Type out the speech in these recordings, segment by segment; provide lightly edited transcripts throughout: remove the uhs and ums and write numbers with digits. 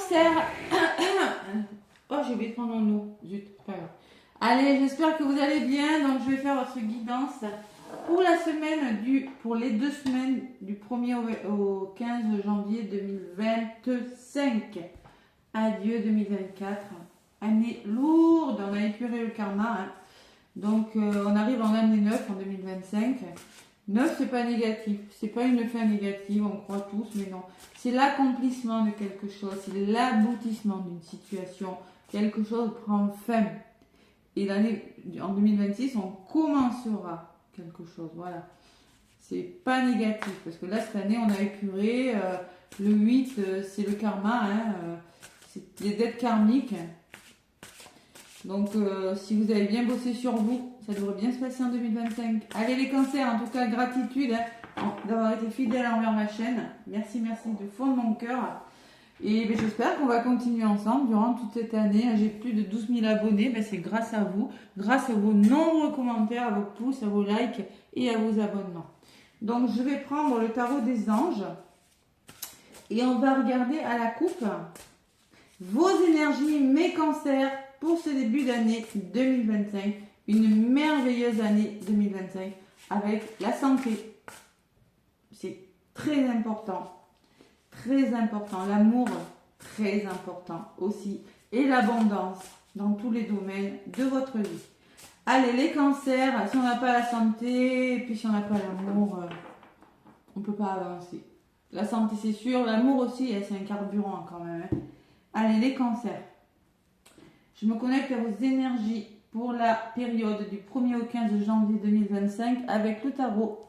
cancers. Oh, j'ai oublié de prendre mon eau. Zut, pas grave. Allez, j'espère que vous allez bien. Donc, je vais faire votre guidance pour la semaine pour les 2 semaines du 1er au 15 janvier 2025. Adieu 2024. Année lourde. On a épuré le karma. Hein. Donc, on arrive en année 9 en 2025. 9, c'est pas négatif. C'est pas une fin négative, on croit tous, mais non. C'est l'accomplissement de quelque chose. C'est l'aboutissement d'une situation. Quelque chose prend fin. Et en 2026, on commencera quelque chose. Voilà. C'est pas négatif. Parce que là, cette année, on a épuré. Le 8, c'est le karma. Hein, c'est les dettes karmiques. Donc, si vous avez bien bossé sur vous, ça devrait bien se passer en 2025. Allez les cancers, en tout cas, gratitude d'avoir été fidèle envers ma chaîne. Merci, merci du fond de mon cœur. Et ben, j'espère qu'on va continuer ensemble durant toute cette année. J'ai plus de 12 000 abonnés. Ben, c'est grâce à vous, grâce à vos nombreux commentaires, à vos pouces, à vos likes et à vos abonnements. Donc, je vais prendre le tarot des anges et on va regarder à la coupe vos énergies, mes cancers, pour ce début d'année 2025, une merveilleuse année 2025 avec la santé. C'est très important, l'amour très important aussi et l'abondance dans tous les domaines de votre vie. Allez les cancers, si on n'a pas la santé et puis si on n'a pas l'amour, on ne peut pas avancer. La santé c'est sûr, l'amour aussi, c'est un carburant quand même. Hein. Allez les cancers. Je me connecte à vos énergies pour la période du 1er au 15 janvier 2025 avec le tarot.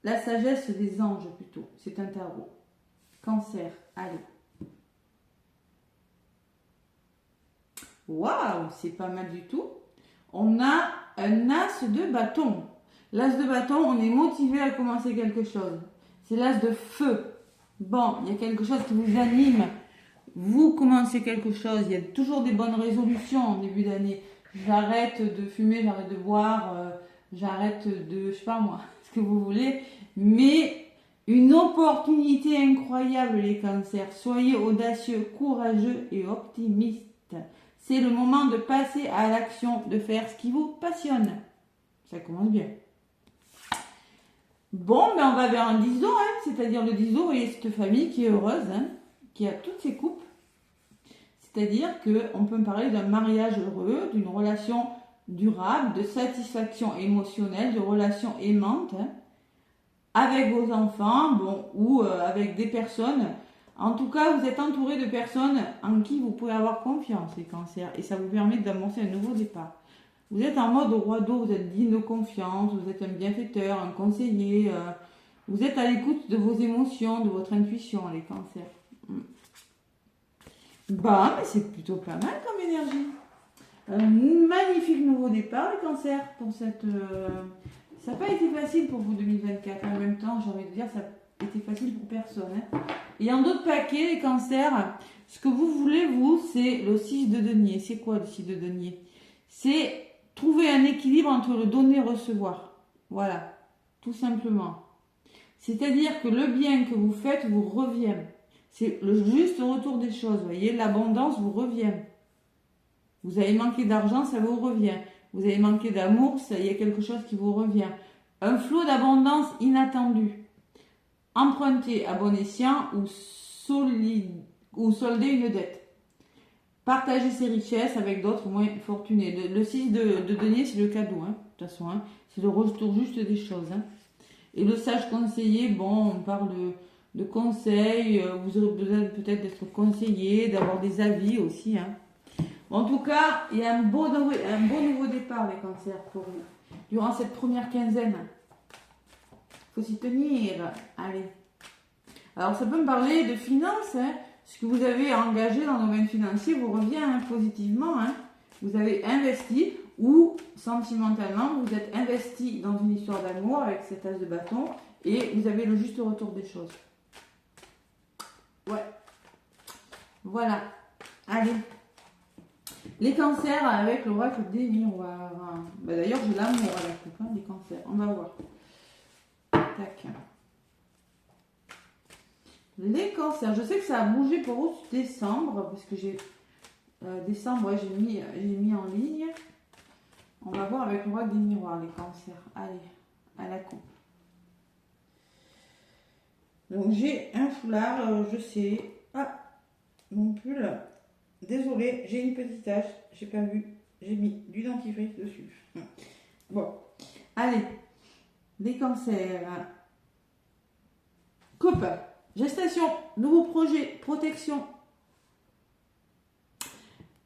La sagesse des anges plutôt. C'est un tarot. Cancer. Allez. Waouh, c'est pas mal du tout. On a un as de bâton. L'as de bâton, on est motivé à commencer quelque chose. C'est l'as de feu. Bon, il y a quelque chose qui vous anime. Vous commencez quelque chose, il y a toujours des bonnes résolutions en début d'année. J'arrête de fumer, j'arrête de boire, j'arrête de, je sais pas moi, ce que vous voulez. Mais une opportunité incroyable les cancers. Soyez audacieux, courageux et optimistes. C'est le moment de passer à l'action, de faire ce qui vous passionne. Ça commence bien. Bon, ben on va vers un 10 d'eau, hein, c'est-à-dire le 10 d'eau, vous voyez cette famille qui est heureuse, hein, qui a toutes ses coupes. C'est-à-dire qu'on peut me parler d'un mariage heureux, d'une relation durable, de satisfaction émotionnelle, de relations aimantes, hein, avec vos enfants, bon, ou avec des personnes. En tout cas, vous êtes entouré de personnes en qui vous pouvez avoir confiance, les cancers, et ça vous permet d'amorcer un nouveau départ. Vous êtes en mode roi d'eau, vous êtes digne de confiance, vous êtes un bienfaiteur, un conseiller, vous êtes à l'écoute de vos émotions, de votre intuition, les cancers. Bah, mais c'est plutôt pas mal comme énergie. Un magnifique nouveau départ, les cancers, pour cette... Ça n'a pas été facile pour vous 2024. En même temps, j'ai envie de dire, ça a été facile pour personne. Hein. Et en d'autres paquets, les cancers, ce que vous voulez, vous, c'est le 6 de denier. C'est quoi le 6 de denier? C'est trouver un équilibre entre le donner et recevoir. Voilà, tout simplement. C'est-à-dire que le bien que vous faites vous revient. C'est le juste retour des choses, vous voyez, l'abondance vous revient. Vous avez manqué d'argent, ça vous revient. Vous avez manqué d'amour, il y a quelque chose qui vous revient. Un flot d'abondance inattendu. Emprunter à bon escient ou solder une dette. Partager ses richesses avec d'autres moins fortunés. Le 6 de denier, c'est le cadeau, hein, de toute façon. Hein, c'est le retour juste des choses. Hein. Et le sage conseiller, bon, on parle de conseils, vous aurez besoin peut-être d'être conseillé, d'avoir des avis aussi. Hein. Bon, en tout cas, il y a un beau nouveau départ, les cancers, pour vous. Durant cette première quinzaine. Il faut s'y tenir. Allez. Alors, ça peut me parler de finances. Hein. Ce que vous avez engagé dans le domaine financier vous revient hein, positivement. Hein. Vous avez investi ou, sentimentalement, vous êtes investi dans une histoire d'amour avec cet as de bâton et vous avez le juste retour des choses. Ouais. Voilà. Allez. Les cancers avec l'oracle des miroirs. Bah, d'ailleurs, j'ai l'amour à la coupe, hein, des cancers. On va voir. Tac. Les cancers, je sais que ça a bougé pour vous décembre, parce que j'ai décembre, ouais, j'ai mis en ligne. On va voir avec le roi des miroirs, les cancers. Allez, à la coupe. Donc j'ai un foulard, je sais. Ah, mon pull. Désolée, j'ai une petite tache, j'ai pas vu. J'ai mis du dentifrice dessus. Bon, allez, les cancers. Coupe, gestation, nouveau projet, protection.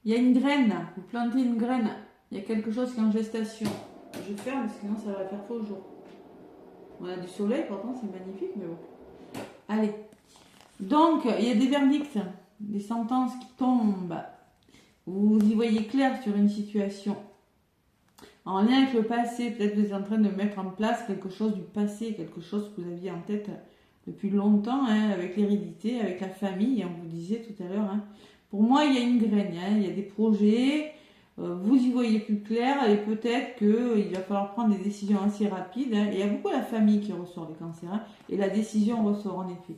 Il y a une graine, vous plantez une graine. Il y a quelque chose qui est en gestation. Je ferme parce que sinon ça va faire faux jour. On a du soleil, pourtant c'est magnifique, mais bon. Allez. Donc, il y a des verdicts, des sentences qui tombent. Vous y voyez clair sur une situation. En lien avec le passé, peut-être vous êtes en train de mettre en place quelque chose du passé, quelque chose que vous aviez en tête depuis longtemps, hein, avec l'hérédité, avec la famille, on vous disait tout à l'heure. Hein. Pour moi, il y a une graine, hein, il y a des projets, vous y voyez plus clair et peut-être qu'il va falloir prendre des décisions assez rapides. Hein. Et il y a beaucoup la famille qui ressort des cancers, hein, et la décision ressort en effet.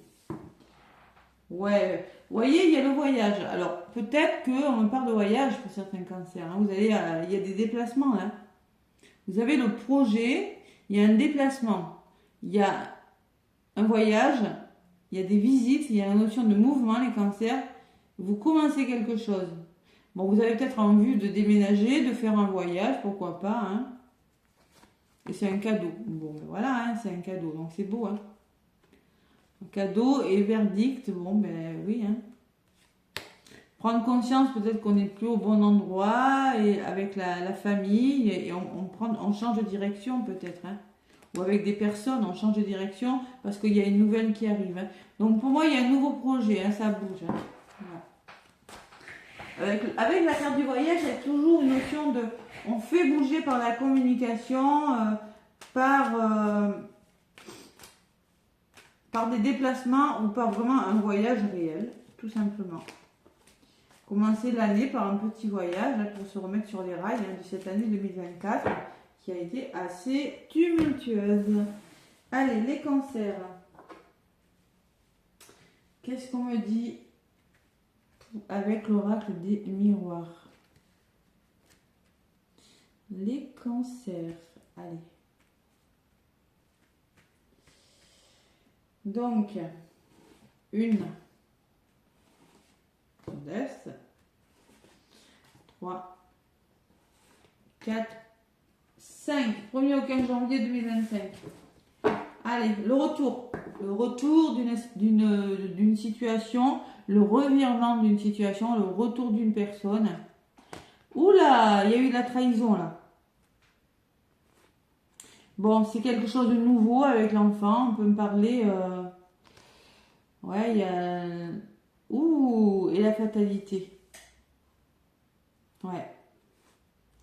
Ouais, vous voyez, il y a le voyage. Alors, peut-être qu'on me parle de voyage pour certains cancers. Hein. Vous allez, il y a des déplacements. Hein. Vous avez le projet, il y a un déplacement, il y a un voyage, il y a des visites, il y a la notion de mouvement, les cancers. Vous commencez quelque chose. Bon, vous avez peut-être envie de déménager, de faire un voyage, pourquoi pas. Hein. Et c'est un cadeau. Bon, ben voilà, hein, c'est un cadeau, donc c'est beau. Hein. Cadeau et verdict, bon ben oui. Hein. Prendre conscience peut-être qu'on n'est plus au bon endroit et avec la famille et on change de direction peut-être. Hein. Ou avec des personnes, on change de direction parce qu'il y a une nouvelle qui arrive. Hein. Donc pour moi, il y a un nouveau projet, hein, ça bouge. Hein. Voilà. Avec la carte du voyage, il y a toujours une notion de... On fait bouger par la communication, par des déplacements ou par vraiment un voyage réel, tout simplement. Commencer l'année par un petit voyage hein, pour se remettre sur les rails hein, de cette année 2024 qui a été assez tumultueuse. Allez, les cancers. Qu'est-ce qu'on me dit avec l'oracle des miroirs? Les cancers. Allez. Donc, une d'Est, 3, 4, 5, 1er au 15 janvier 2025. Allez, le retour d'une situation, le revirement d'une situation, le retour d'une personne. Oula, il y a eu de la trahison là. Bon, c'est quelque chose de nouveau avec l'enfant, on peut me parler... Ouais, il y a... Ouh, et la fatalité. Ouais.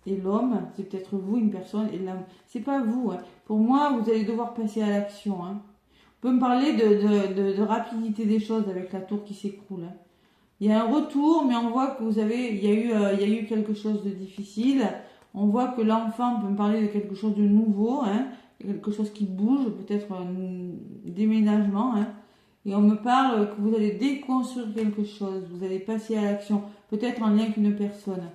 Et l'homme, c'est peut-être vous, une personne, et l'homme. C'est pas vous. Hein. Pour moi, vous allez devoir passer à l'action. Hein. On peut me parler de rapidité des choses avec la tour qui s'écroule. Hein. Il y a un retour, mais on voit que il y a eu quelque chose de difficile. On voit que l'enfant peut me parler de quelque chose de nouveau, hein. Quelque chose qui bouge, peut-être un déménagement. Hein. Et on me parle que vous allez déconstruire quelque chose, vous allez passer à l'action, peut-être en lien avec une personne.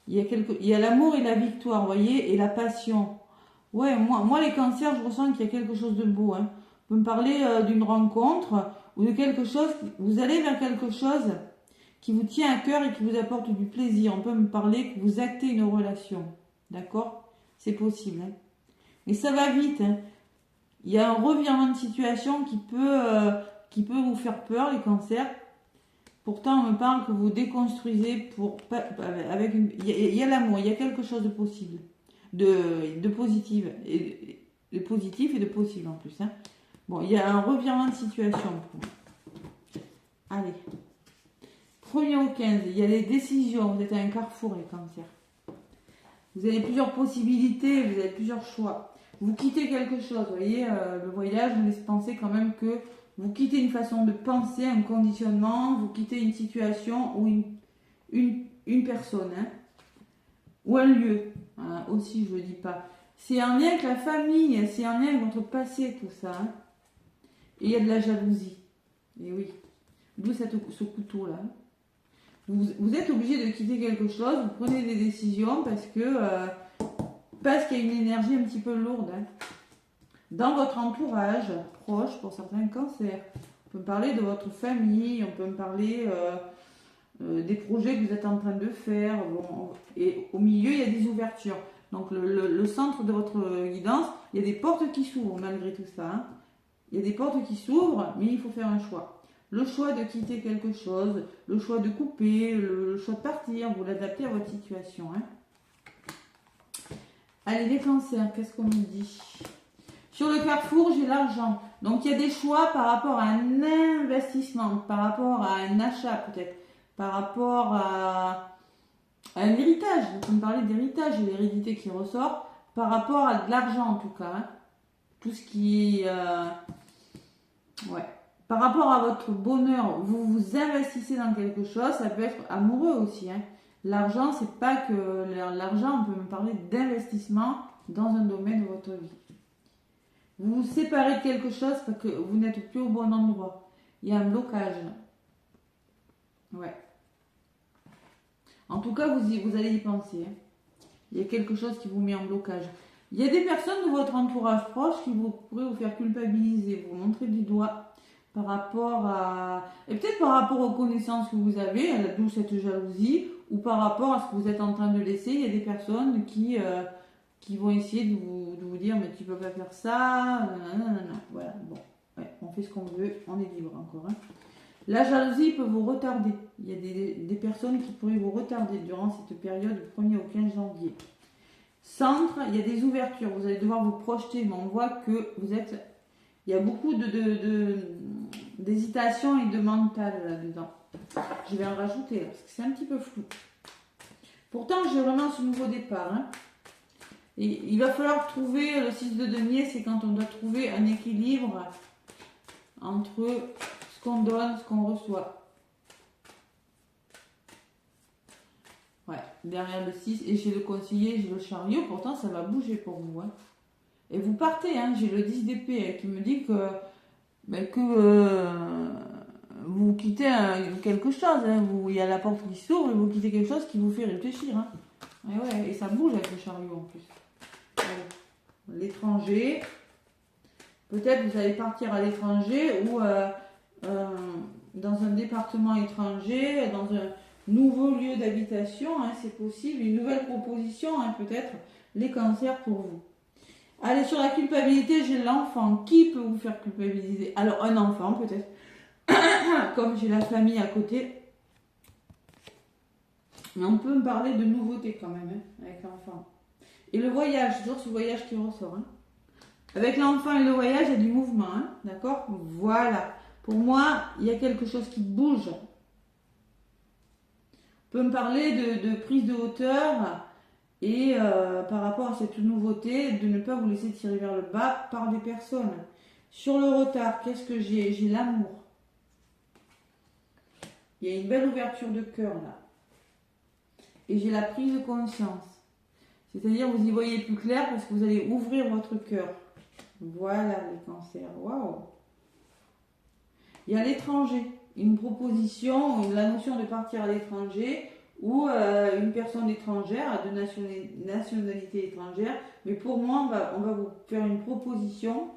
Il y a l'amour et la victoire, vous voyez, et la passion. Ouais, moi les cancers, je ressens qu'il y a quelque chose de beau. Hein. On peut me parler d'une rencontre ou de quelque chose, vous allez vers quelque chose qui vous tient à cœur et qui vous apporte du plaisir. On peut me parler que vous actez une relation. D'accord? C'est possible. Hein. Mais ça va vite. Hein. Il y a un revirement de situation qui peut vous faire peur, les cancers. Pourtant, on me parle que vous déconstruisez avec il y a l'amour, il y a quelque chose de possible, de positif, et de positif et de possible en plus. Hein. Bon, il y a un revirement de situation. Allez. 1er au 15, il y a des décisions, vous êtes à un carrefour, les cancers. Vous avez plusieurs possibilités, vous avez plusieurs choix. Vous quittez quelque chose, vous voyez, le voyage me laisse penser quand même que vous quittez une façon de penser, un conditionnement, vous quittez une situation ou une personne, hein, ou un lieu, hein, aussi je ne le dis pas. C'est en lien avec la famille, c'est en lien avec votre passé tout ça. Hein. Et il y a de la jalousie. Et oui. D'où ce couteau-là. Vous êtes obligé de quitter quelque chose, vous prenez des décisions parce qu'il y a une énergie un petit peu lourde. Hein. Dans votre entourage proche, pour certains cancers, on peut parler de votre famille, on peut me parler des projets que vous êtes en train de faire. Bon, et au milieu, il y a des ouvertures. Donc le centre de votre guidance, il y a des portes qui s'ouvrent malgré tout ça. Hein. Il y a des portes qui s'ouvrent, mais il faut faire un choix. Le choix de quitter quelque chose, le choix de couper, le choix de partir, vous l'adaptez à votre situation. Hein. Allez, les cancers, qu'est-ce qu'on me dit? Sur le carrefour, j'ai l'argent. Donc, il y a des choix par rapport à un investissement, par rapport à un achat peut-être, par rapport à un héritage. Vous me parler d'héritage et l'hérédité qui ressort, par rapport à de l'argent en tout cas. Hein. Tout ce qui est... ouais. Par rapport à votre bonheur, vous vous investissez dans quelque chose, ça peut être amoureux aussi. Hein. L'argent, c'est pas que l'argent, on peut me parler d'investissement dans un domaine de votre vie. Vous vous séparez de quelque chose parce que vous n'êtes plus au bon endroit. Il y a un blocage. Ouais. En tout cas, vous allez y penser. Hein. Il y a quelque chose qui vous met en blocage. Il y a des personnes de votre entourage proche qui pourraient vous faire culpabiliser, vous montrer du doigt. Par rapport à... Et peut-être par rapport aux connaissances que vous avez, d'où cette jalousie, ou par rapport à ce que vous êtes en train de laisser. Il y a des personnes qui vont essayer de vous dire « mais tu peux pas faire ça ». Non. Voilà, bon. Ouais, on fait ce qu'on veut, on est libre encore. Hein. La jalousie peut vous retarder. Il y a des personnes qui pourraient vous retarder durant cette période du 1er au 15 janvier. Centre, il y a des ouvertures. Vous allez devoir vous projeter, mais on voit que vous êtes... Il y a beaucoup d'hésitation et de mental là-dedans. Je vais en rajouter là, parce que c'est un petit peu flou. Pourtant, j'ai vraiment ce nouveau départ. Hein. Et il va falloir trouver, le 6 de denier, c'est quand on doit trouver un équilibre entre ce qu'on donne, ce qu'on reçoit. Ouais, derrière le 6, et j'ai le conseiller, j'ai le chariot, pourtant ça va bouger pour vous. Hein. Et vous partez, hein, j'ai le 10 d'épée qui me dit que vous quittez quelque chose. Hein, il y a la porte qui s'ouvre et vous quittez quelque chose qui vous fait réfléchir. Hein. Et ça bouge avec le chariot en plus. L'étranger. Peut-être vous allez partir à l'étranger ou dans un département étranger, dans un nouveau lieu d'habitation. Hein, c'est possible. Une nouvelle proposition, hein, peut-être, les cancers pour vous. Allez, sur la culpabilité, j'ai l'enfant. Qui peut vous faire culpabiliser? Alors, un enfant, peut-être. Comme j'ai la famille à côté. Mais on peut me parler de nouveautés quand même, hein, avec l'enfant. Et le voyage, toujours ce voyage qui ressort. Hein. Avec l'enfant et le voyage, il y a du mouvement, hein, d'accord? Voilà. Pour moi, il y a quelque chose qui bouge. On peut me parler de prise de hauteur... Et par rapport à cette nouveauté, de ne pas vous laisser tirer vers le bas par des personnes. Sur le retard, qu'est-ce que j'ai? J'ai l'amour. Il y a une belle ouverture de cœur là. Et j'ai la prise de conscience. C'est-à-dire vous y voyez plus clair parce que vous allez ouvrir votre cœur. Voilà les cancers. Waouh! Il y a l'étranger. Une proposition, la notion de partir à l'étranger. Ou une personne étrangère, de nationalité étrangère. Mais pour moi, on va vous faire une proposition,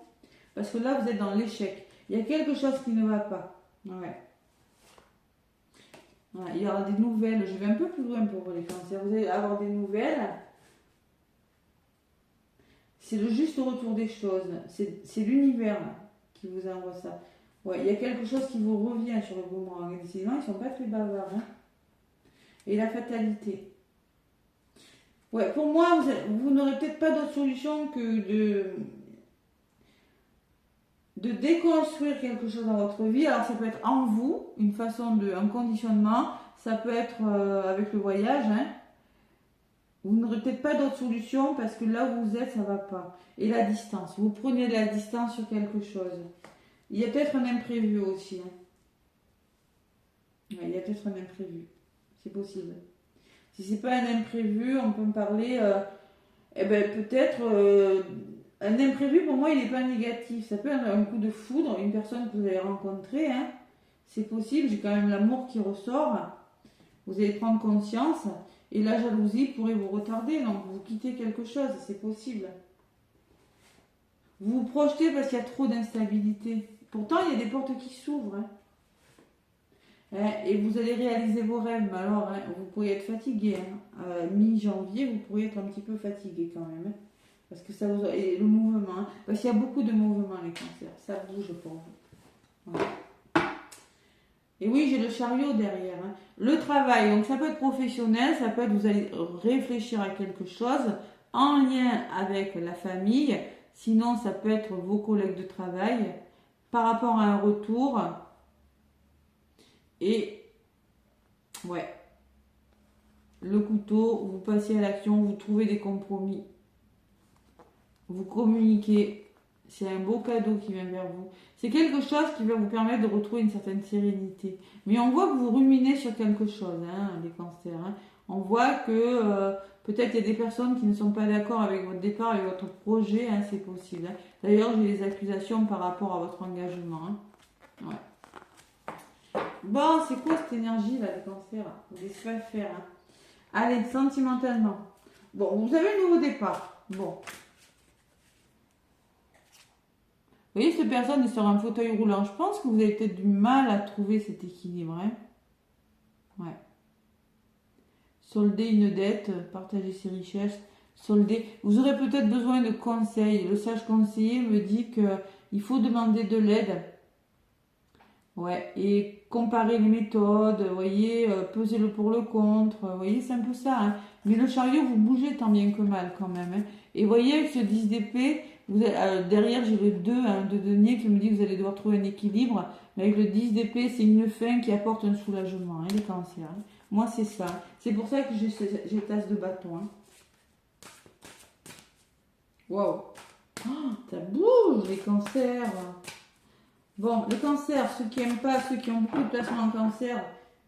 parce que là, vous êtes dans l'échec. Il y a quelque chose qui ne va pas. Ouais. Voilà, il y aura des nouvelles. Je vais un peu plus loin pour vous, les cancers. Vous allez avoir des nouvelles. C'est le juste retour des choses. C'est l'univers qui vous envoie ça. Ouais, il y a quelque chose qui vous revient sur le boomerang. Décidément, ils ne sont pas très bavards. Hein. Et la fatalité. Ouais, pour moi, vous n'aurez peut-être pas d'autre solution que de déconstruire quelque chose dans votre vie. Alors, ça peut être en vous, un conditionnement. Ça peut être avec le voyage. Hein. Vous n'aurez peut-être pas d'autre solution parce que là où vous êtes, ça ne va pas. Et la distance. Vous prenez de la distance sur quelque chose. Il y a peut-être un imprévu aussi. Hein. Ouais, il y a peut-être un imprévu. C'est possible. Si c'est pas un imprévu, on peut me parler. Peut-être un imprévu pour moi, il n'est pas négatif. Ça peut être un coup de foudre, une personne que vous avez rencontrée, hein, C'est possible, j'ai quand même l'amour qui ressort. Vous allez prendre conscience. Et la jalousie pourrait vous retarder. Donc vous quittez quelque chose, c'est possible. Vous vous projetez parce qu'il y a trop d'instabilité. Pourtant, il y a des portes qui s'ouvrent. Et vous allez réaliser vos rêves. Mais alors, vous pourriez être fatigué. Mi-janvier, vous pourriez être un petit peu fatigué quand même. Parce que ça vous... Et le mouvement. Parce qu'il y a beaucoup de mouvements, les cancers. Ça bouge pour vous. Voilà. Et oui, j'ai le chariot derrière. Le travail, donc ça peut être professionnel, ça peut être vous allez réfléchir à quelque chose en lien avec la famille. Sinon, ça peut être vos collègues de travail par rapport à un retour. Et ouais, le couteau, vous passez à l'action, vous trouvez des compromis. Vous communiquez. C'est un beau cadeau qui vient vers vous. C'est quelque chose qui va vous permettre de retrouver une certaine sérénité. Mais on voit que vous ruminez sur quelque chose, les cancers. On voit que peut-être il y a des personnes qui ne sont pas d'accord avec votre départ et votre projet, c'est possible. D'ailleurs, j'ai des accusations par rapport à votre engagement. Ouais. Bon, c'est quoi cette énergie là, les cancers? Vous laissez pas faire. Allez, sentimentalement. Bon, vous avez un nouveau départ. Bon. Vous voyez, cette personne est sur un fauteuil roulant. Je pense que vous avez peut-être du mal à trouver cet équilibre. Ouais. Solder une dette, partager ses richesses, solder. Vous aurez peut-être besoin de conseils. Le sage conseiller me dit qu'il faut demander de l'aide. Ouais, et comparer les méthodes, vous voyez, peser le pour le contre, vous voyez, c'est un peu ça. Mais le chariot, vous bougez tant bien que mal quand même. Et vous voyez, avec ce 10 d'épée, derrière j'ai le 2, de denier qui me dit que vous allez devoir trouver un équilibre. Mais avec le 10 d'épée, c'est une fin qui apporte un soulagement, les cancers. Moi, c'est ça. C'est pour ça que j'ai tasse de bâton. Waouh! Oh, ça bouge, les cancers! Bon, le cancer, ceux qui n'aiment pas, ceux qui ont beaucoup de placements en cancer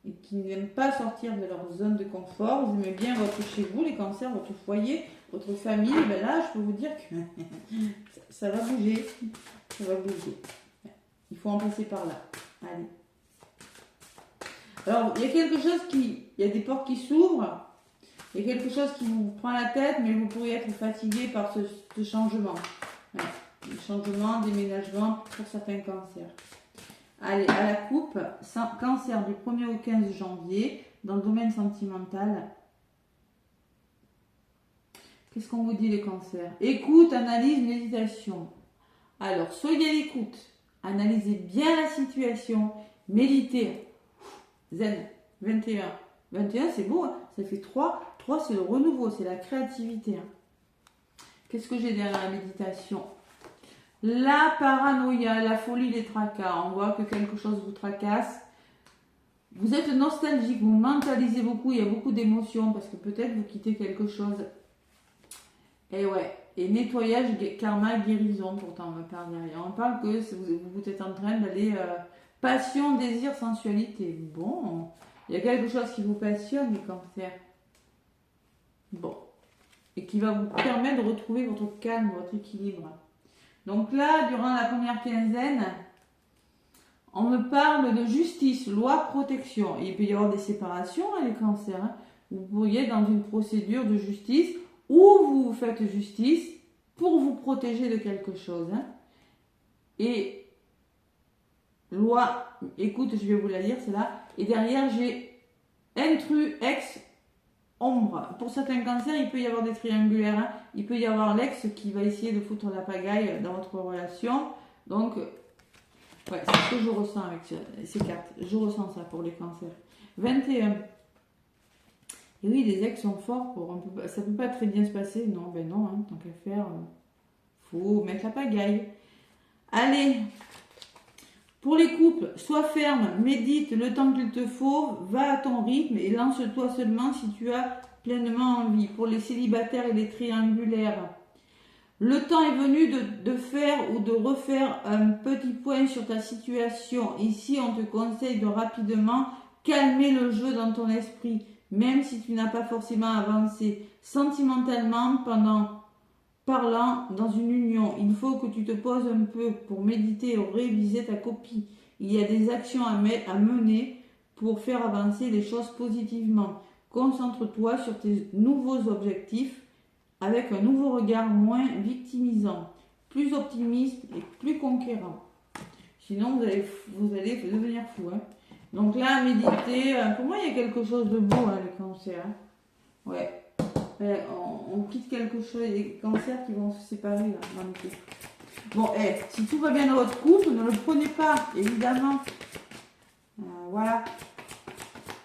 et qui n'aiment pas sortir de leur zone de confort, vous aimez bien votre chez vous, les cancers, votre foyer, votre famille, ben là, je peux vous dire que ça va bouger. Ça va bouger. Il faut en passer par là. Allez. Alors, il y a quelque chose il y a des portes qui s'ouvrent, il y a quelque chose qui vous prend la tête, mais vous pourriez être fatigué par ce changement. Ouais. Changement, déménagement pour certains cancers. Allez, à la coupe, cancer du 1er au 15 janvier, dans le domaine sentimental. Qu'est-ce qu'on vous dit les cancers? Écoute, analyse, méditation. Alors, soyez à l'écoute, analysez bien la situation, méditez. Zen, 21. 21, c'est beau, ça fait 3. 3, c'est le renouveau, c'est la créativité. Qu'est-ce que j'ai derrière la méditation? La paranoïa, la folie des tracas. On voit que quelque chose vous tracasse. Vous êtes nostalgique, vous mentalisez beaucoup, il y a beaucoup d'émotions parce que peut-être vous quittez quelque chose. Et ouais, et nettoyage, karma, guérison, pourtant on me parle derrière. On parle que vous êtes en train d'aller passion, désir, sensualité. Bon, il y a quelque chose qui vous passionne, les cancers. Bon, et qui va vous permettre de retrouver votre calme, votre équilibre. Donc là, durant la première quinzaine, on me parle de justice, loi, protection. Et il peut y avoir des séparations, les cancers. Vous pourriez être dans une procédure de justice où vous faites justice pour vous protéger de quelque chose. Et loi, écoute, je vais vous la lire, c'est là. Et derrière, j'ai intrus, ex, ombre. Pour certains cancers, il peut y avoir des triangulaires. Il peut y avoir l'ex qui va essayer de foutre la pagaille dans votre relation. Donc, ouais, c'est ce que je ressens avec ces cartes. Je ressens ça pour les cancers. 21. Et oui, les ex sont forts. Ça ne peut pas très bien se passer. Non, ben non, tant qu'à faire, faut mettre la pagaille. Allez, pour les couples, sois ferme, médite le temps qu'il te faut, va à ton rythme et lance-toi seulement si tu as pleinement envie. Pour les célibataires et les triangulaires, le temps est venu de faire ou de refaire un petit point sur ta situation. Ici, on te conseille de rapidement calmer le jeu dans ton esprit, même si tu n'as pas forcément avancé sentimentalement parlant dans une union. Il faut que tu te poses un peu pour méditer ou réviser ta copie. Il y a des actions à mener pour faire avancer les choses positivement. Concentre-toi sur tes nouveaux objectifs avec un nouveau regard moins victimisant, plus optimiste et plus conquérant. Sinon, vous allez devenir fou. Hein. Donc là, méditer, pour moi, il y a quelque chose de beau, hein, le cancer. Hein. Ouais. On quitte quelque chose, les cancers qui vont se séparer là, dans le couple. Bon, si tout va bien dans votre couple, ne le prenez pas, évidemment. Voilà.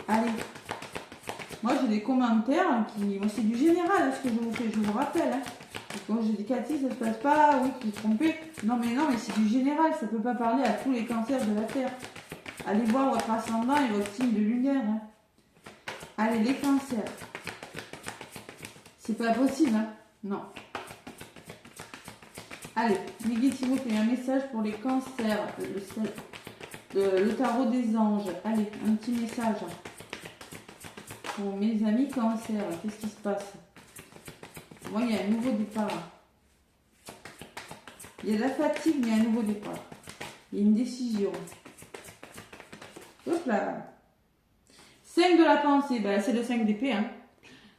Allez. Moi, j'ai des commentaires qui... Moi, c'est du général, ce que je vous fais, je vous rappelle. Hein. Quand je dis Cathy, ça se passe pas, oui, tu es trompé. Non, mais c'est du général, ça peut pas parler à tous les cancers de la Terre. Allez voir votre ascendant et votre signe de lumière. Hein. Allez, les cancers. C'est pas possible, hein. Non. Allez, mes guides, s'il vous plaît, un message pour les cancers. Le tarot des anges. Allez, un petit message. Pour mes amis cancers, qu'est-ce qui se passe? Moi, il y a un nouveau départ. Il y a de la fatigue, mais il y a un nouveau départ. Il y a une décision. Hop là. 5 de la pensée, c'est le 5 d'épée. Hein.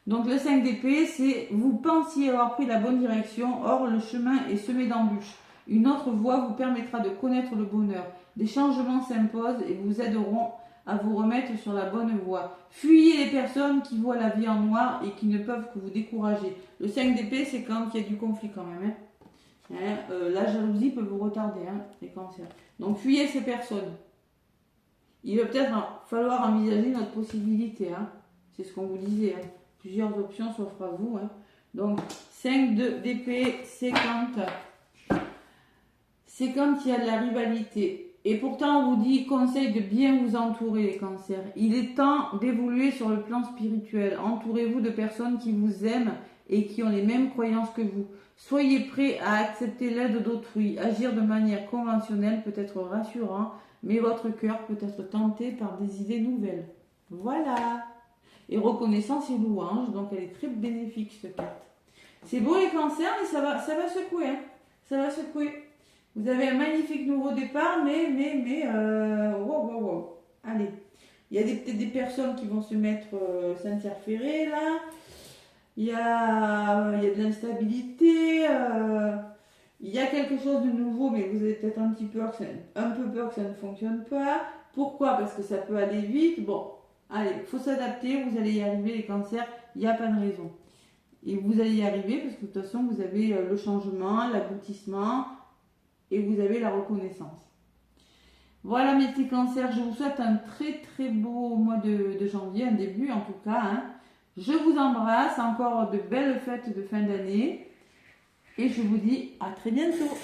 Donc le 5 d'épée, c'est vous pensiez avoir pris la bonne direction, or le chemin est semé d'embûches. Une autre voie vous permettra de connaître le bonheur. Des changements s'imposent et vous aideront à vous remettre sur la bonne voie. Fuyez les personnes qui voient la vie en noir et qui ne peuvent que vous décourager. Le 5 d'épée, c'est quand il y a du conflit quand même. La jalousie peut vous retarder, les cancers. Donc fuyez ces personnes. Il va peut-être falloir envisager notre possibilité. C'est ce qu'on vous disait. Plusieurs options s'offrent à vous. Donc 5 d'épée, c'est quand il y a de la rivalité. Et pourtant, on vous dit, conseil de bien vous entourer, les cancers. Il est temps d'évoluer sur le plan spirituel. Entourez-vous de personnes qui vous aiment et qui ont les mêmes croyances que vous. Soyez prêts à accepter l'aide d'autrui. Agir de manière conventionnelle peut être rassurant, mais votre cœur peut être tenté par des idées nouvelles. Voilà. Et reconnaissance et louange, donc elle est très bénéfique, cette carte. C'est beau les cancers, mais ça va secouer. Ça va secouer. Vous avez un magnifique nouveau départ, wow. Allez, il y a peut-être des personnes qui vont se mettre s'interférer là. Il y a de l'instabilité. Il y a quelque chose de nouveau, mais vous avez peut-être un peu peur que ça ne fonctionne pas. Pourquoi? Parce que ça peut aller vite. Bon, allez, il faut s'adapter. Vous allez y arriver, les cancers. Il n'y a pas de raison. Et vous allez y arriver parce que de toute façon, vous avez le changement, l'aboutissement. Et vous avez la reconnaissance. Voilà mes petits cancers, je vous souhaite un très très beau mois de janvier, un début en tout cas. Je vous embrasse, encore de belles fêtes de fin d'année. Et je vous dis à très bientôt.